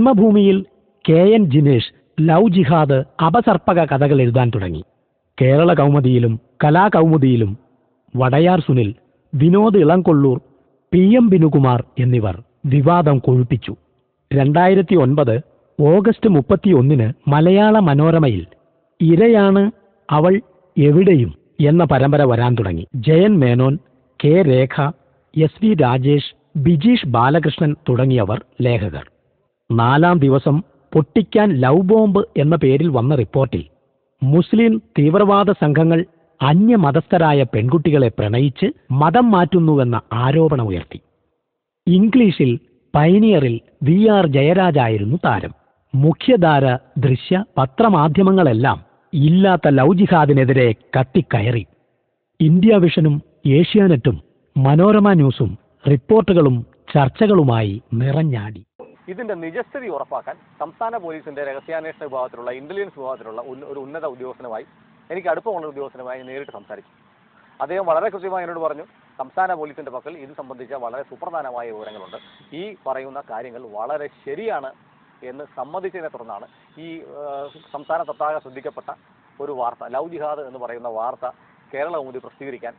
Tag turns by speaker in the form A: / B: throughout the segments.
A: കർമ്മഭൂമിയിൽ KN Jinesh love ജിഹാദ് അപസർപ്പക കഥകൾ എഴുതാൻ തുടങ്ങി. കേരള കൗമുദിയിലും കലാകൗമുദിയിലും വടയാർ സുനിൽ, വിനോദ് ഇളംകൊള്ളൂർ, PM ബിനുകുമാർ എന്നിവർ വിവാദം കൊഴുപ്പിച്ചു. 2009 ഓഗസ്റ്റ് 31 മലയാള മനോരമയിൽ ഇരയാണ് അവൾ എവിടെയും എന്ന പരമ്പര വരാൻ തുടങ്ങി. ജയൻ മേനോൻ, K രേഖ, SV രാജേഷ്, ബിജീഷ് ബാലകൃഷ്ണൻ തുടങ്ങിയവർ ലേഖകർ. 4-ാം ദിവസം പൊട്ടിക്കാൻ ലവ് ബോംബ് എന്ന പേരിൽ വന്ന റിപ്പോർട്ടിൽ മുസ്ലിം തീവ്രവാദ സംഘങ്ങൾ അന്യമതസ്ഥരായ പെൺകുട്ടികളെ പ്രണയിച്ച് മതം മാറ്റുന്നുവെന്ന ആരോപണമുയർത്തി. ഇംഗ്ലീഷിൽ പൈനിയറിൽ VR ജയരാജായിരുന്നു താരം. മുഖ്യധാര ദൃശ്യ പത്രമാധ്യമങ്ങളെല്ലാം ഇല്ലാത്ത ലവ് ജിഹാദിനെതിരെ കത്തിക്കയറി. ഇന്ത്യ വിഷനും ഏഷ്യാനെറ്റും മനോരമ ന്യൂസും റിപ്പോർട്ടുകളും ചർച്ചകളുമായി നിറഞ്ഞാടി.
B: ഇതിന്റെ നിജസ്ഥിതി ഉറപ്പാക്കാൻ സംസ്ഥാന പോലീസിന്റെ രഹസ്യാന്വേഷണ വിഭാഗത്തിലുള്ള ഇന്റലിജൻസ് വിഭാഗത്തിലുള്ള ഒരു ഉന്നത ഉദ്യോഗസ്ഥനുമായി, എനിക്ക് അടുപ്പമുള്ള ഉദ്യോഗസ്ഥനുമായി നേരിട്ട് സംസാരിച്ചു. അദ്ദേഹം വളരെ കൃത്യമായി എന്നോട് പറഞ്ഞു, സംസ്ഥാന പോലീസിന്റെ പക്കൽ ഇത് സംബന്ധിച്ച വളരെ സുപ്രധാനമായ വിവരങ്ങളുണ്ട്. ഈ പറയുന്ന കാര്യങ്ങൾ വളരെ ശരിയാണ് എന്ന് സമ്മതിച്ചതിനെ തുടർന്നാണ് ഈ സംസ്ഥാനത്തൊട്ടാകെ ശ്രദ്ധിക്കപ്പെട്ട ഒരു വാർത്ത, ലവ് ജിഹാദ് എന്ന് പറയുന്ന വാർത്ത കേരള കൗമുദി പ്രസിദ്ധീകരിക്കാൻ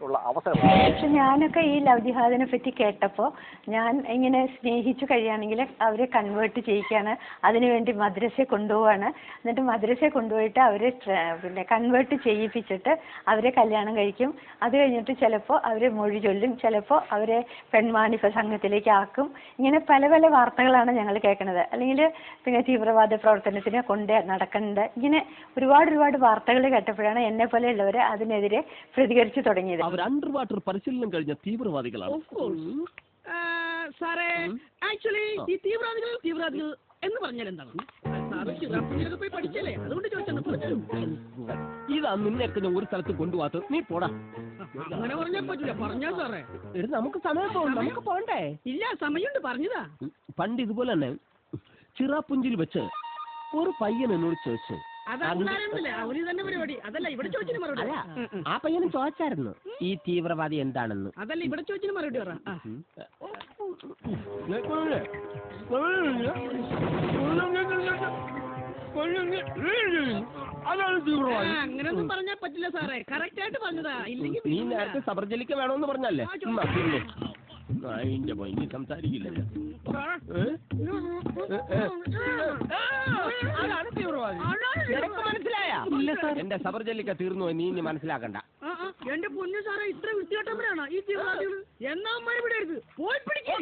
B: ഉള്ള അവസരം.
C: പക്ഷെ ഞാനൊക്കെ ഈ ലവ് ജിഹാദിനെ പറ്റി കേട്ടപ്പോൾ ഞാൻ ഇങ്ങനെ സ്നേഹിച്ചു കഴിയുകയാണെങ്കിൽ അവരെ കൺവേർട്ട് ചെയ്യിക്കുകയാണ്, അതിനുവേണ്ടി മദ്രസയെ കൊണ്ടുപോവാണ്. എന്നിട്ട് മദ്രസയെ കൊണ്ടുപോയിട്ട് അവരെ കൺവേർട്ട് ചെയ്യിപ്പിച്ചിട്ട് അവരെ കല്യാണം കഴിക്കും. അത് കഴിഞ്ഞിട്ട് ചിലപ്പോൾ അവരെ മൊഴി ചൊല്ലും, ചിലപ്പോൾ അവരെ പെൺവാണിഭ സംഘത്തിലേക്ക് ആക്കും. ഇങ്ങനെ പല പല വാർത്തകളാണ് ഞങ്ങൾ കേൾക്കുന്നത്. അല്ലെങ്കിൽ പിന്നെ തീവ്രവാദ പ്രവർത്തനത്തിന് കൊണ്ട് നടക്കുന്നത്, ഇങ്ങനെ ഒരുപാട് വാർത്തകൾ കേട്ടപ്പോഴാണ് എന്നെ പോലെയുള്ളവർ അതിനെതിരെ പ്രതികരിച്ചു തുടങ്ങിയത്.
D: അവർ അണ്ടർ വാട്ടർ പരിശീലനം കഴിഞ്ഞ തീവ്രവാദികളാണ്.
E: സാറേ, ആക്ച്വലി ഈ തീവ്രവാദികൾ എന്ന് പറഞ്ഞാൽ എന്താണ്? പോയി പഠിച്ചല്ലേ, അതുകൊണ്ട് ചോദിച്ചാൽ.
D: ഇതാ നിന്നെയൊക്കെ ഞാൻ ഒരു സ്ഥലത്ത് കൊണ്ടുപോകാത്ത, നീ പോടാ.
E: അങ്ങനെ പറഞ്ഞാൽ പറ്റില്ല, പറഞ്ഞാ സാറേ.
D: നമുക്ക് സമയം പോകും, നമുക്ക് പോണ്ടേ?
E: ഇല്ല, സമയമുണ്ട്, പറഞ്ഞതാ.
D: പണ്ട് ഇതുപോലെ തന്നെ ചിറാപ്പുഞ്ചിൽ വെച്ച് ഒരു പയ്യൻ എന്നോട് ചോദിച്ചു. ആ പയ്യനും ചോദിച്ചായിരുന്നു ഈ തീവ്രവാദി എന്താണെന്ന്.
E: അതല്ല ഇവിടെ ചോദിച്ചതിന് മറുപടി പറ. അങ്ങനെയൊന്നും പറഞ്ഞാൽ പറ്റില്ല സാറേ, കറക്റ്റ് ആയിട്ട് പറഞ്ഞതാ. ഇല്ലെങ്കിൽ
D: നീ നേരത്തെ സബർജലിക്ക വേണമെന്ന് പറഞ്ഞല്ലേ? അതിന്റെ പോയി സംസാരിക്കില്ലല്ലോ. മനസ്സിലായ എന്റെ സബർജലിക്ക തീർന്നു, നീ ഇനി മനസ്സിലാക്കണ്ട.
E: എന്റെ പൊന്നു സാറേ, ഇത്ര വൃത്തികെട്ടവരാണ് ഈ തീവ്രവാദികൾ. എന്നാ വിടരുത്, പോയി പിടിക്കും.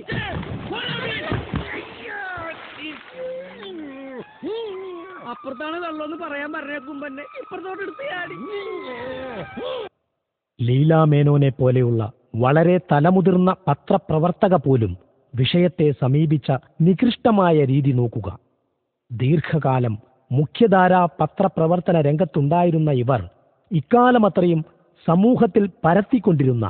E: അപ്പുറത്താണ് വെള്ളമെന്ന് പറയാൻ പറഞ്ഞേക്കും തന്നെ ഇപ്പുറത്തോട്ട് എടുത്ത് ചാടി.
A: ലീലാ മേനോനെ പോലെയുള്ള വളരെ തലമുതിർന്ന പത്രപ്രവർത്തക പോലും വിഷയത്തെ സമീപിച്ച നികൃഷ്ടമായ രീതി നോക്കുക. ദീർഘകാലം മുഖ്യധാരാ പത്രപ്രവർത്തന രംഗത്തുണ്ടായിരുന്ന ഇവർ ഇക്കാലമത്രയും സമൂഹത്തിൽ പരത്തിക്കൊണ്ടിരുന്ന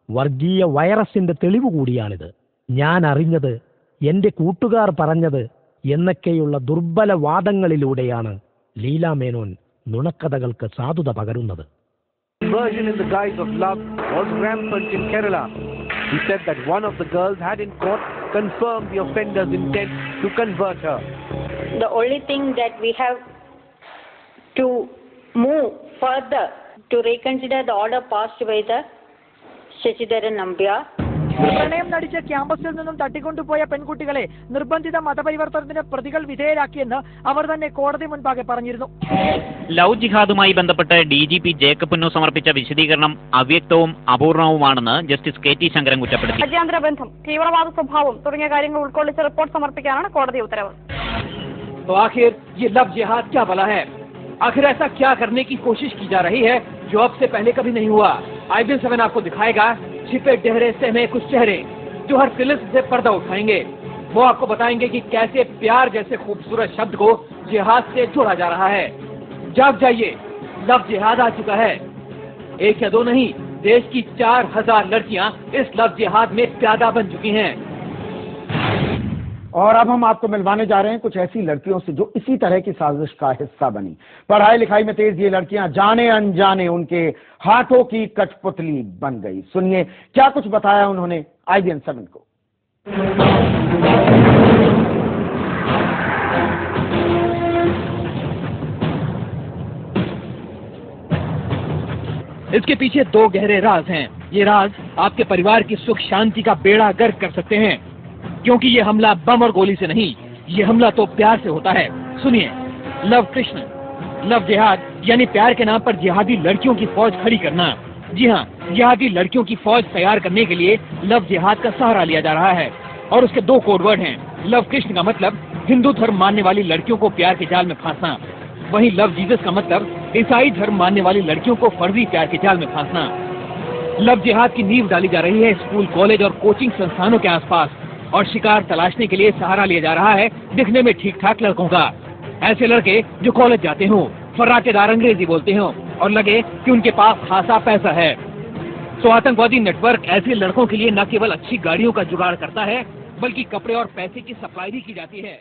A: വർഗീയ വൈറസിന്റെ തെളിവ് കൂടിയാണിത്. ഞാൻ അറിഞ്ഞത്, എന്റെ കൂട്ടുകാർ പറഞ്ഞത് എന്നൊക്കെയുള്ള ദുർബല വാദങ്ങളിലൂടെയാണ് ലീലാ മേനോൻ നുണക്കഥകൾക്ക് സാധുത പകരുന്നത്.
F: Version in the guise of love was rampant in Kerala. He said that one of the girls had in court confirmed the offender's intent to convert her.
G: The only thing that we have to move further to reconsider the order passed by the Shashidharan Nambiar.
H: പ്രണയം നടിച്ച് ക്യാമ്പസിൽ നിന്നും തട്ടിക്കൊണ്ടുപോയ പെൺകുട്ടികളെ നിർബന്ധിത മതപരിവർത്തനത്തിന് പ്രതികൾ വിധേയരാക്കിയെന്ന് അവർ തന്നെ കോടതി മുൻപാകെ പറഞ്ഞിരുന്നു.
I: ലവ് ജിഹാദുമായി ബന്ധപ്പെട്ട് DGP ജേക്കബ് പുന്നൂർ സമർപ്പിച്ച വിശദീകരണം അവ്യക്തവും അപൂർണവുമാണെന്ന് ജസ്റ്റിസ് KT ശങ്കരൻ കുറ്റപ്പെടുത്തി.
J: രാജ്യാന്തര ബന്ധം, തീവ്രവാദ സ്വഭാവം തുടങ്ങിയ കാര്യങ്ങൾ ഉൾക്കൊള്ളിച്ച് റിപ്പോർട്ട് സമർപ്പിക്കാനാണ് കോടതി ഉത്തരവ്.
K: तो आखिर ये लव जिहाद क्या भला है? आखिर ऐसा क्या करने की कोशिश की जा रही है जो अब से पहले कभी नहीं हुआ? IBN 7 आपको दिखाएगा छिपे गहरे सहमे कुछ चेहरे जो हर तिलिस्म से पर्दा उठाएंगे. वो आपको बताएंगे कि कैसे प्यार जैसे खूबसूरत शब्द को जिहाद से जोड़ा जा रहा है. जाग जाइए, लव जिहाद आ चुका है. एक या दो नहीं, देश की 4000 लड़कियां इस लव जिहाद में प्यादा बन चुकी हैं.
L: और अब हम आपको मिलवाने जा रहे हैं कुछ ऐसी लड़कियों से जो इसी तरह की साजिश का हिस्सा बनी. पढ़ाई लिखाई में तेज ये लड़कियां जाने अनजाने उनके हाथों की कठपुतली बन गई. सुनिए क्या कुछ बताया उन्होंने IBN 7 को.
K: इसके पीछे 2 गहरे राज हैं। ये राज आपके परिवार की सुख शांति का बेड़ा गर्क कर सकते हैं, क्योंकि ये हमला बम और गोली से नहीं, ये हमला तो प्यार से होता है। सुनिए, लव कृष्ण, लव जिहाद यानी प्यार के नाम पर जिहादी लड़कियों की फौज खड़ी करना। जी हाँ, जिहादी लड़कियों की फौज तैयार करने के लिए लव जिहाद का सहारा लिया जा रहा है और उसके 2 कोडवर्ड हैं। लव कृष्ण का मतलब हिंदू धर्म मानने वाली लड़कियों को प्यार के जाल में फांसना, वहीं लव जीसस का मतलब ईसाई धर्म मानने वाली लड़कियों को फर्जी प्यार के जाल में फांसना। लव जिहाद की नींव डाली जा रही है स्कूल, कॉलेज और कोचिंग संस्थानों के आसपास, और शिकार तलाशने के लिए सहारा लिया जा रहा है दिखने में ठीक ठाक लड़कों का। ऐसे लड़के जो कॉलेज जाते हों, फर्राटेदार अंग्रेजी बोलते हों और लगे कि उनके पास खासा पैसा है। तो आतंकवादी नेटवर्क ऐसे लड़कों के लिए न केवल अच्छी गाड़ियों का जुगाड़ करता है, बल्कि कपड़े और पैसे की सप्लाई भी की जाती है।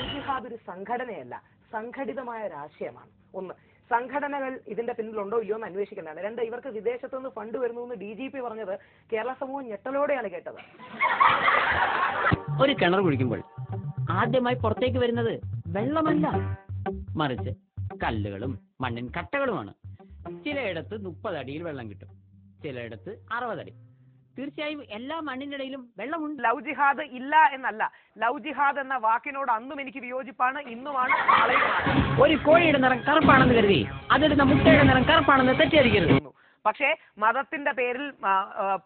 M: ജിഹാദ് ഒരു സംഘടനയല്ല, സംഘടിതമായ രാഷ്ട്രീയമാണ്. ഒന്ന്, സംഘടനകൾ ഇതിന്റെ പിന്നിലുണ്ടോ ഇല്ലയോ എന്ന് അന്വേഷിക്കേണ്ടതാണ്. 2, ഇവർക്ക് വിദേശത്തുനിന്ന് ഫണ്ട് വരുന്നു എന്ന് DGP പറഞ്ഞത് കേരള സമൂഹം ഞെട്ടലോടെയാണ് കേട്ടത്.
N: ഒരു കിണർ കുഴിക്കുമ്പോൾ ആദ്യമായി പുറത്തേക്ക് വരുന്നത് വെള്ളമല്ല, മറിച്ച് കല്ലുകളും മണ്ണിൻ കട്ടകളുമാണ്. ചിലയിടത്ത് 30 അടിയിൽ വെള്ളം കിട്ടും, ചിലയിടത്ത് 60 അടി. തീർച്ചയായും എല്ലാ മണ്ണിനിടയിലും വെള്ളമുണ്ട്.
M: ലവ് ജിഹാദ് ഇല്ല എന്നല്ല, ലവ് ജിഹാദ് എന്ന വാക്കിനോട് അന്നും എനിക്ക് വിയോജിപ്പാണ്, ഇന്നുമാണ്, നാളെയുമാണ്.
N: ഒരു കോഴിയുടെ നിറം കറുപ്പാണെന്ന് കരുതി അതിടുന്ന മുട്ടയുടെ നിറം കറുപ്പാണെന്ന് തെറ്റിദ്ധരിക്കരുത്.
M: പക്ഷേ മതത്തിന്റെ പേരിൽ,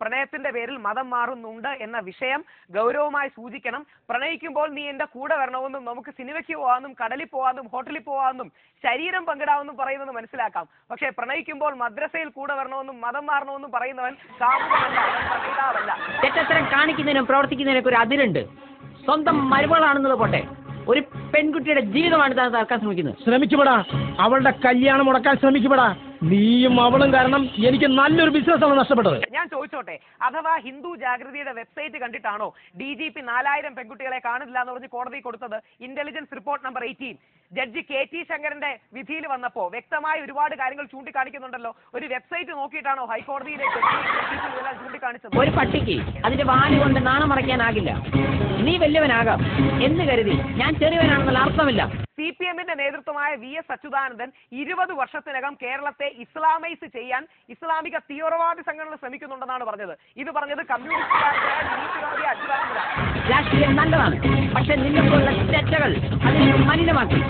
M: പ്രണയത്തിന്റെ പേരിൽ മതം മാറുന്നുണ്ട് എന്ന വിഷയം ഗൗരവമായി സൂചിക്കണം. പ്രണയിക്കുമ്പോൾ നീ എന്റെ കൂടെ വരണമെന്നും നമുക്ക് സിനിമയ്ക്ക് പോകാമെന്നും കടലിൽ പോകാമെന്നും ഹോട്ടലിൽ പോകാമെന്നും ശരീരം പങ്കിടാമെന്നും പറയുന്നത് മനസ്സിലാക്കാം. പക്ഷേ പ്രണയിക്കുമ്പോൾ മദ്രസയിൽ കൂടെ വരണമെന്നും മതം മാറണമെന്നും പറയുന്നവൻ കാമുകനല്ല, പ്രണയിതാവല്ല.
N: തെറ്റത്തരം കാണിക്കുന്നതിനും പ്രവർത്തിക്കുന്നതിനൊക്കെ ഒരു അതിരുണ്ട്. സ്വന്തം മരുമകളാണെന്നത് പോട്ടെ, ഒരു പെൺകുട്ടിയുടെ ജീവിതമാണ് താൻ തകർക്കാൻ ശ്രമിക്കുന്നത്.
A: ശ്രമിക്കുപെടാ, അവളുടെ കല്യാണം മുടക്കാൻ ശ്രമിക്കുപെടാ. നീയും അവളും കാരണം എനിക്ക് നല്ലൊരു ബിസിനസ്സാണ് നഷ്ടപ്പെട്ടത്.
M: ഞാൻ ചോദിച്ചോട്ടെ, അഥവാ ഹിന്ദു ജാഗ്രതിയുടെ വെബ്സൈറ്റ് കണ്ടിട്ടാണോ DGP 4000 പെൺകുട്ടികളെ കാണില്ല എന്ന് പറഞ്ഞ് കോടതി കൊടുത്തത്? Intelligence report number 18 judge KT ശങ്കരന്റെ വിധിയിൽ വന്നപ്പോ വ്യക്തമായ ഒരുപാട് കാര്യങ്ങൾ ചൂണ്ടിക്കാണിക്കുന്നുണ്ടല്ലോ. ഒരു വെബ്സൈറ്റ് നോക്കിയിട്ടാണോ ഹൈക്കോടതിയിലെ ഇതെല്ലാം ചൂണ്ടിക്കാണിച്ചത്?
N: ഒരു പട്ടിക്ക് അതിന്റെ വാല് കൊണ്ട് നാണം മറയ്ക്കാനാകില്ല. നീ വലിയവനാകാം എന്ന് കരുതി ഞാൻ ചെറിയവനാണെന്നുള്ള അർത്ഥമില്ല.
M: CPM-ന്റെ നേതൃത്വമായ VS അച്യുതാനന്ദൻ 20 വർഷത്തിനകം കേരളത്തെ ഇസ്ലാമൈസ് ചെയ്യാൻ ഇസ്ലാമിക തീവ്രവാദി സംഘടന ശ്രമിക്കുന്നുണ്ടെന്നാണ് പറഞ്ഞത്. ഇത് പറഞ്ഞത് കമ്മ്യൂണിസ്റ്റുകാരനായ ദിലീപ് ഗാന്ധി അച്യുതാനന്ദനാണ്.
N: രാഷ്ട്രീയം നല്ലതാണ്, പക്ഷെ നിങ്ങൾക്കുള്ള തെറ്റകൾ അതിനെ മലിനമാക്കി.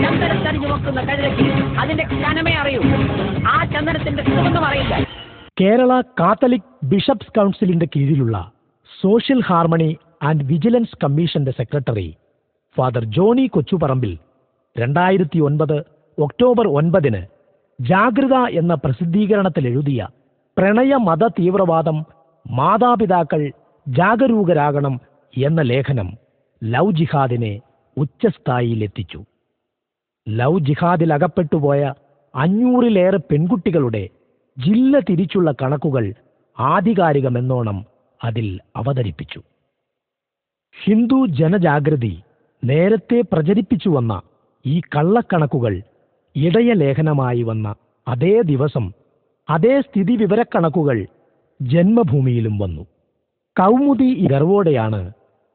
N: ചന്ദനത്തടിഞ്ഞു നോക്കുന്ന കഴുതയ്ക്ക് അതിന്റെ കനമേ അറിയൂ, ആ ചന്ദനത്തിന്റെ സുഗന്ധം അറിയില്ല.
A: കേരള കാത്തലിക് ബിഷപ്സ് കൗൺസിലിന്റെ കീഴിലുള്ള സോഷ്യൽ ഹാർമണി ആൻഡ് വിജിലൻസ് കമ്മീഷന്റെ secretary father Johny Kochuparambil 2009 October 9 ജാഗ്രത എന്ന പ്രസിദ്ധീകരണത്തിൽ എഴുതിയ പ്രണയ മത തീവ്രവാദം, മാതാപിതാക്കൾ ജാഗരൂകരാകണം എന്ന ലേഖനം ലവ് ജിഹാദിനെ ഉച്ചസ്ഥായിയിലെത്തിച്ചു. ലവ് ജിഹാദിൽ അകപ്പെട്ടുപോയ 500-ലേറെ പെൺകുട്ടികളുടെ ജില്ല തിരിച്ചുള്ള കണക്കുകൾ ആധികാരികമെന്നോണം അതിൽ അവതരിപ്പിച്ചു. ഹിന്ദു ജനജാഗൃതി നേരത്തെ പ്രചരിപ്പിച്ചുവന്ന ഈ കള്ളക്കണക്കുകൾ ഇടയലേഖനമായി വന്ന അതേ ദിവസം അതേ സ്ഥിതി വിവരക്കണക്കുകൾ ജന്മഭൂമിയിലും വന്നു. കൗമുദി ഗർവോടെയാണ്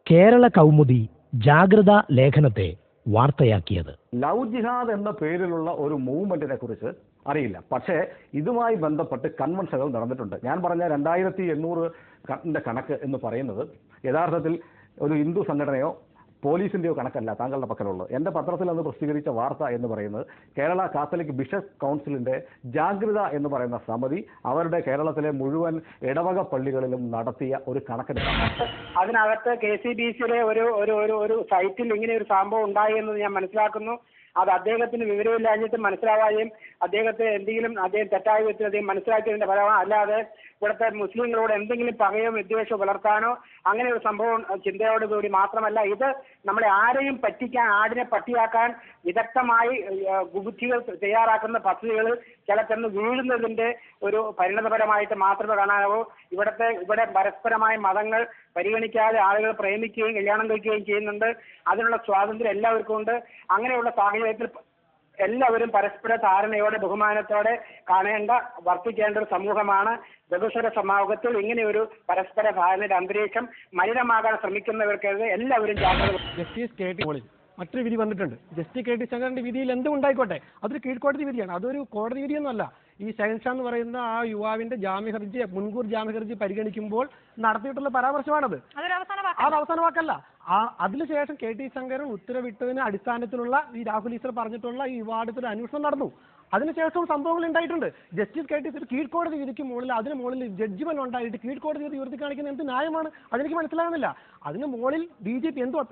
A: കേരള കൗമുദി ജാഗ്രത ലേഖനത്തെ വാർത്തയാക്കിയത്.
O: ലവ് ജിഹാദ് എന്ന പേരിലുള്ള ഒരു മൂവ്മെന്റിനെ കുറിച്ച് അറിയില്ല, പക്ഷേ ഇതുമായി ബന്ധപ്പെട്ട് കൺവെൻഷനുകൾ നടന്നിട്ടുണ്ട്. ഞാൻ പറഞ്ഞ 2800 കണക്ക് എന്ന് പറയുന്നത് യഥാർത്ഥത്തിൽ ഒരു ഹിന്ദു സംഘടനയോ പോലീസിന്റെയോ കണക്കല്ല താങ്കളുടെ പക്കലുള്ളത്. എൻ്റെ പത്രത്തിൽ അന്ന് പ്രസിദ്ധീകരിച്ച വാർത്ത എന്ന് പറയുന്നത് കേരള കാത്തലിക് ബിഷപ്പ് കൗൺസിലിന്റെ ജാഗ്രത എന്ന് പറയുന്ന സമിതി അവരുടെ കേരളത്തിലെ മുഴുവൻ ഇടവക പള്ളികളിലും നടത്തിയ ഒരു കണക്കെടുപ്പാണ്.
P: അതിനകത്ത് KCBCയുടെ ഒരു സൈറ്റിൽ ഇങ്ങനെ ഒരു സംഭവം ഉണ്ടായി എന്ന് ഞാൻ മനസ്സിലാക്കുന്നു. അത് അദ്ദേഹത്തിന് വിവരമില്ലാഞ്ഞിട്ട് മനസ്സിലാവുകയും അദ്ദേഹത്തെ അദ്ദേഹം തെറ്റായ വിധത്തിൽ അദ്ദേഹം മനസ്സിലാക്കിയതിന്റെ ഫലമാണ്. അല്ലാതെ ഇവിടുത്തെ മുസ്ലിങ്ങളോട് എന്തെങ്കിലും പകയോ വിദ്വേഷമോ വളർത്താനോ അങ്ങനെ ഒരു സംഭവം ചിന്തയോടുകൂടി മാത്രമല്ല, ഇത് നമ്മളെ ആരെയും പറ്റിക്കാൻ, ആടിനെ പട്ടിയാക്കാൻ വിദഗ്ധമായി ബുദ്ധികൾ തയ്യാറാക്കുന്ന പദ്ധതികൾ ചിലച്ചെന്ന് വീഴുന്നതിന്റെ ഒരു പരിണതപരമായിട്ട് മാത്രമേ കാണാനാവൂ. ഇവിടെ പരസ്പരമായ മതങ്ങൾ പരിഗണിക്കാതെ ആളുകൾ പ്രേമിക്കുകയും കല്യാണം കഴിക്കുകയും ചെയ്യുന്നുണ്ട്. അതിനുള്ള സ്വാതന്ത്ര്യം എല്ലാവർക്കും ഉണ്ട്. അങ്ങനെയുള്ള സാഹചര്യത്തിൽ എല്ലാവരും പരസ്പര ധാരണയോടെ ബഹുമാനത്തോടെ വർത്തിക്കേണ്ട ഒരു സമൂഹമാണ്. ബഹുസ്വര സമൂഹത്തിൽ ഇങ്ങനെയൊരു പരസ്പര ധാരണയുടെ അന്തരീക്ഷം മലിനമാകാൻ ശ്രമിക്കുന്നവർക്കെതിരെ എല്ലാവരും ജാഗ്രത.
Q: ജസ്റ്റിസ് KT മറ്റൊരു വിധി വന്നിട്ടുണ്ട്. ജസ്റ്റിസ് KT ശങ്കരന്റെ വിധിയിൽ എന്തും ഉണ്ടായിക്കോട്ടെ, അതൊരു കീഴ്ക്കോടതി വിധിയാണ്, അതൊരു കോടതി വിധിയൊന്നുമല്ല. ഈ ഷെഹൻഷാ എന്ന് പറയുന്ന ആ യുവാവിന്റെ ജാമ്യ ഹർജി മുൻകൂർ ജാമ്യ ഹർജി പരിഗണിക്കുമ്പോൾ നടത്തിയിട്ടുള്ള പരാമർശമാണത്. അത് അവസാന വാക്കല്ല. അതിനുശേഷം KT ശങ്കരൻ ഉത്തരവിട്ടതിന് അടിസ്ഥാനത്തിലുള്ള ഈ രാഹുൽ ഈശ്വർ പറഞ്ഞിട്ടുള്ള ഈ വിവാദത്തിൽ അന്വേഷണം നടന്നു. അതിനുശേഷവും സംഭവങ്ങൾ ഉണ്ടായിട്ടുണ്ട്. ജസ്റ്റിസ് KT കീഴ്ക്കോടതി വിധിക്ക് മുകളിൽ അതിന് മുകളിൽ ജഡ്ജ്മെന്റ് ഉണ്ടായിട്ട് കീഴ്ക്കോടതി വിധി ഉയർത്തി കാണിക്കുന്ന എന്ത് ന്യായമാണ്? അതെനിക്ക് മനസ്സിലാകുന്നില്ല. അതിന് മുകളിൽ DGP എന്തോ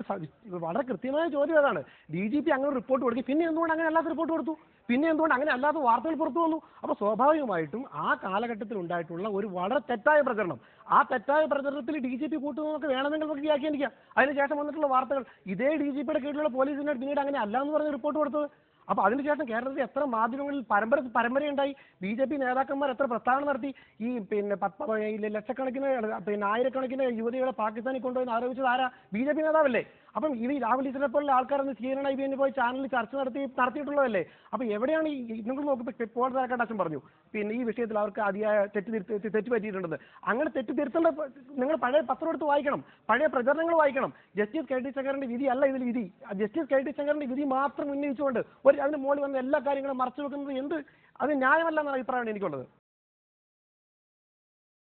Q: വളരെ കൃത്യമായ ചോദ്യം അതാണ്. DGP അങ്ങനെ റിപ്പോർട്ട് കൊടുക്കും, പിന്നെ എന്തുകൊണ്ട് അങ്ങനെ അല്ലാത്ത റിപ്പോർട്ട് കൊടുത്തു, പിന്നെ എന്തുകൊണ്ട് അങ്ങനെ അല്ലാത്ത വാർത്തകൾ പുറത്തു വന്നു? അപ്പോൾ സ്വാഭാവികമായിട്ടും ആ കാലഘട്ടത്തിൽ ഉണ്ടായിട്ടുള്ള ഒരു വളരെ തെറ്റായ പ്രചരണം, ആ തെറ്റായ പ്രചരണത്തിൽ DGP കൂട്ടുന്നതൊക്കെ വേണമെങ്കിൽ നമുക്ക് വ്യാഖ്യാനിക്കാം. അതിനുശേഷം വന്നിട്ടുള്ള വാർത്തകൾ ഇതേ DGPയുടെ കീഴിലുള്ള പോലീസിനോട് പിന്നീട് അങ്ങനെ അല്ല എന്ന് പറഞ്ഞ് റിപ്പോർട്ട് കൊടുത്തത്. അപ്പോൾ അതിനുശേഷം കേരളത്തിൽ എത്ര മാധ്യമങ്ങളിൽ പരമ്പരയുണ്ടായി, BJP നേതാക്കന്മാർ എത്ര പ്രസ്താവന നടത്തി, ഈ ലക്ഷക്കണക്കിന് ആയിരക്കണക്കിന് യുവതികളെ പാകിസ്ഥാനിൽ കൊണ്ടുപോയി ആരോപിച്ചത് ആരാ? BJP നേതാവല്ലേ? അപ്പം ഈ രാഹുൽ ഈശ്വരനെ പോലുള്ള ആൾക്കാരൊന്ന് CNN IBN പോയി ചാനലിൽ ചർച്ച നടത്തിയിട്ടുള്ളതല്ലേ? അപ്പോൾ എവിടെയാണ് നിങ്ങൾ നോക്കുമ്പോൾ ഇപ്പോൾ അച്ഛൻ പറഞ്ഞു പിന്നെ ഈ വിഷയത്തിൽ അവർക്ക് അതിയായ തെറ്റ് പറ്റിയിട്ടുണ്ടെന്ന്. അങ്ങനെ തെറ്റ് തിരുത്തേണ്ട നിങ്ങൾ പഴയ പത്രം എടുത്ത് വായിക്കണം, പഴയ പ്രചരണങ്ങൾ വായിക്കണം. ജസ്റ്റിസ് KT ശങ്കരന്റെ വിധി അല്ല ഇതിൽ വിധി. ജസ്റ്റിസ് KT ശങ്കരന്റെ വിധി മാത്രം ഉന്നയിച്ചുകൊണ്ട് അതിന് മുകളിൽ വന്ന എല്ലാ കാര്യങ്ങളും മറച്ചു വെക്കുന്നത് അത് ന്യായമല്ല എന്ന അഭിപ്രായമാണ് എനിക്കുള്ളത്.